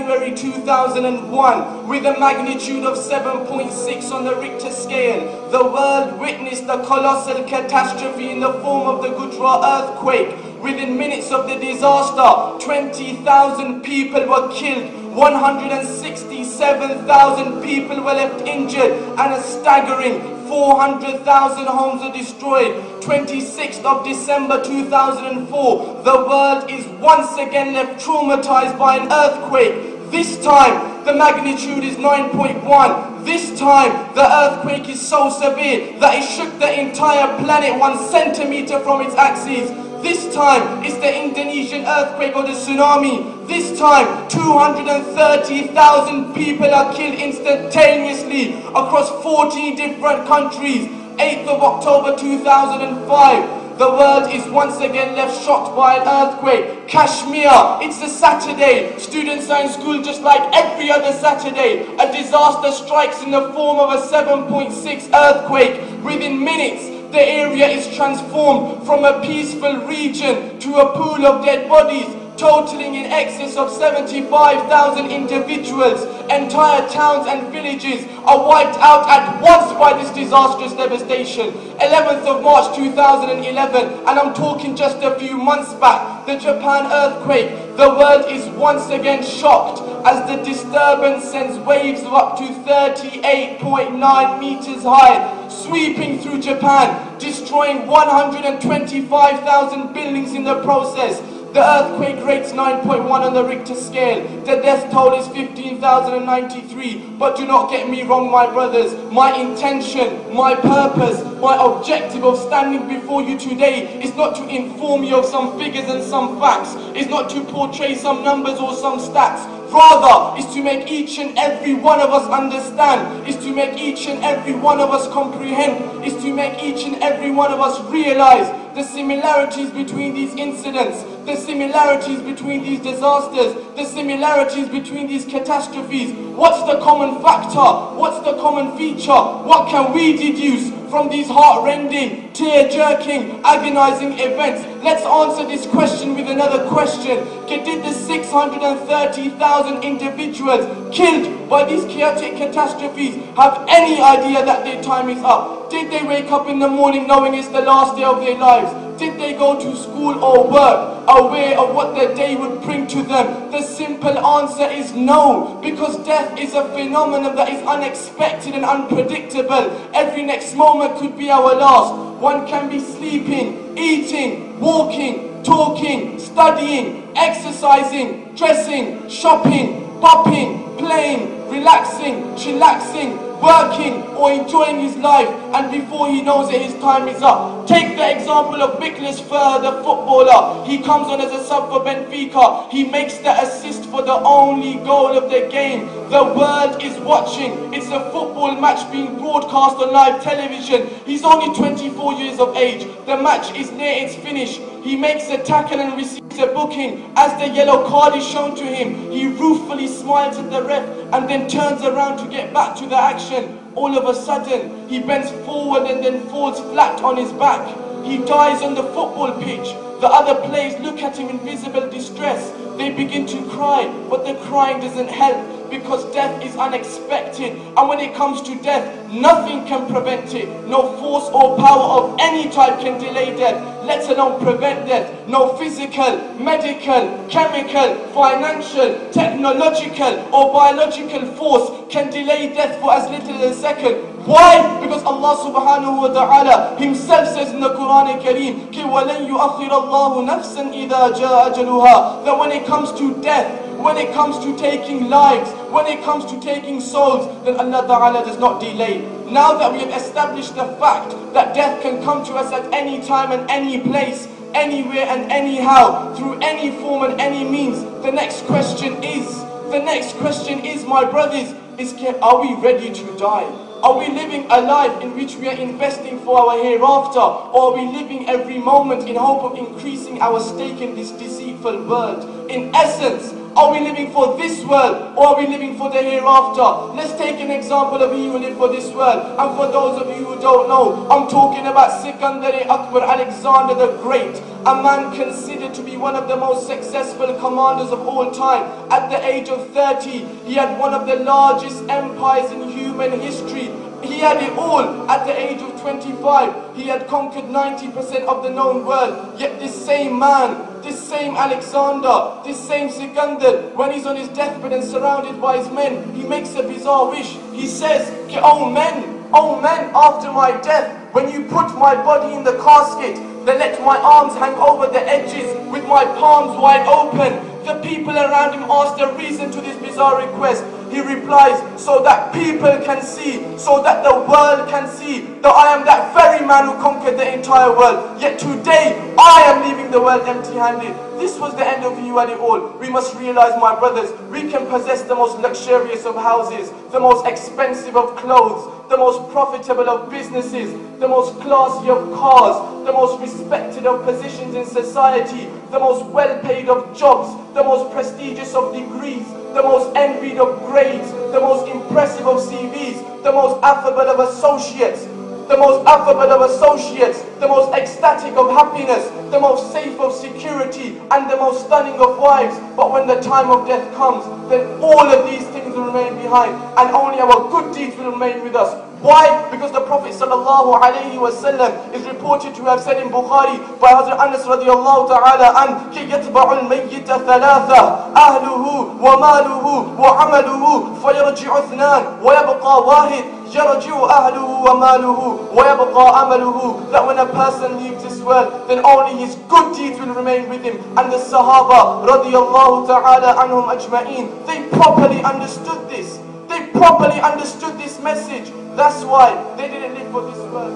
January 2001 with a magnitude of 7.6 on the Richter scale. The world witnessed a colossal catastrophe in the form of the Gujarat earthquake. Within minutes of the disaster, 20,000 people were killed, 167,000 people were left injured, and a staggering 400,000 homes were destroyed. 26th of December 2004, the world is once again left traumatized by an earthquake. This time, the magnitude is 9.1. This time, the earthquake is so severe that it shook the entire planet 1 centimeter from its axis. This time, it's the Indonesian earthquake or the tsunami. This time, 230,000 people are killed instantaneously across 14 different countries. 8th of October 2005. The world is once again left shocked by an earthquake. Kashmir, it's a Saturday. Students are in school just like every other Saturday. A disaster strikes in the form of a 7.6 earthquake. Within minutes, the area is transformed from a peaceful region to a pool of dead bodies, totaling in excess of 75,000 individuals. Entire towns and villages are wiped out at once by this disastrous devastation. 11th of March 2011, and I'm talking just a few months back, the Japan earthquake. The world is once again shocked as the disturbance sends waves of up to 38.9 meters high, sweeping through Japan, destroying 125,000 buildings in the process. The earthquake rates 9.1 on the Richter scale. The death toll is 15,093. But do not get me wrong, my brothers. My intention, my purpose, my objective of standing before you today is not to inform you of some figures and some facts. It's not to portray some numbers or some stats. Rather, is to make each and every one of us understand, is to make each and every one of us comprehend, is to make each and every one of us realize the similarities between these incidents, the similarities between these disasters, the similarities between these catastrophes. What's the common factor? What's the common feature? What can we deduce from these heart-rending, tear-jerking, agonizing events? Let's answer this question with another question. Did the 630,000 individuals killed by these chaotic catastrophes have any idea that their time is up? Did they wake up in the morning knowing it's the last day of their lives? Did they go to school or work aware of what their day would bring to them? The simple answer is no, because death is a phenomenon that is unexpected and unpredictable. Every next moment could be our last. One can be sleeping, eating, walking, talking, studying, exercising, dressing, shopping, popping, playing, relaxing, chillaxing, working or enjoying his life, and before he knows it, his time is up. Take the example of Bickless Fur, the footballer. He comes on as a sub for Benfica. He makes the assist for the only goal of the game. The world is watching. It's a football match being broadcast on live television. He's only 24 years of age. The match is near its finish. He makes a tackle and receives a booking. As the yellow card is shown to him, he ruefully smiles at the ref and then turns around to get back to the action. All of a sudden, he bends forward and then falls flat on his back. He dies on the football pitch. The other players look at him in visible distress. They begin to cry, but the crying doesn't help, because death is unexpected, and when it comes to death, nothing can prevent it. No force or power of any type can delay death, let alone prevent death. No physical, medical, chemical, financial, technological or biological force can delay death for as little as a second. Why? Because Allah subhanahu wa ta'ala himself says in the Quran al-Kareem, وَلَنْ يُؤَخِّرَ اللَّهُ نَفْسًا إِذَا جَاءَ أَجَلُهَا, that when it comes to death, when it comes to taking lives, when it comes to taking souls, then Allah Ta'ala does not delay. Now that we have established the fact that death can come to us at any time and any place, anywhere and anyhow, through any form and any means, the next question is, my brothers, are we ready to die? Are we living a life in which we are investing for our hereafter? Or are we living every moment in hope of increasing our stake in this deceitful world? In essence, Are we living for this world, or are we living for the hereafter? Let's take an example of he who lived for this world. And for those of you who don't know, I'm talking about Sikandar Akbar, Alexander the Great, a man considered to be one of the most successful commanders of all time. At the age of 30, he had one of the largest empires in human history. He had it all. At the age of 25, he had conquered 90% of the known world. Yet this same man, this same Alexander, this same Sikandar, when he's on his deathbed and surrounded by his men, he makes a bizarre wish. He says, oh men, after my death, when you put my body in the casket, then let my arms hang over the edges with my palms wide open. The people around him ask the reason to this bizarre request. He replies, so that people can see, so that the world can see that I am that very man who conquered the entire world. Yet today, I am leaving the world empty-handed. This was the end of you and it all. We must realize, my brothers, we can possess the most luxurious of houses, the most expensive of clothes, the most profitable of businesses, the most classy of cars, the most respected of positions in society, the most well-paid of jobs, the most prestigious of degrees, the most envied of grades, the most impressive of CVs, the most affable of associates, the most ecstatic of happiness, the most safe of security, and the most stunning of wives. But when the time of death comes, then all of these things will remain behind, and only our good deeds will remain with us. Why? Because the Prophet ﷺ is reported to have said in Bukhari by Hazrat Anas radiallahu ta'ala an, كِ يَتْبَعُ الْمَيِّتَ ثَلَاثَةً أَهْلُهُ وَمَالُهُ وَعَمَلُهُ فَيَرْجِعُ اثْنَانِ وَيَبْقَى وَاحِدٌ يَرْجِعُ أَهْلُهُ وَمَالُهُ وَيَبْقَى عَمَلُهُ. That when a person leaves this world, then only his good deeds will remain with him. And the Sahaba radiallahu ta'ala anhum ajma'een, they properly understood this. They properly understood this message. That's why they didn't live for this world.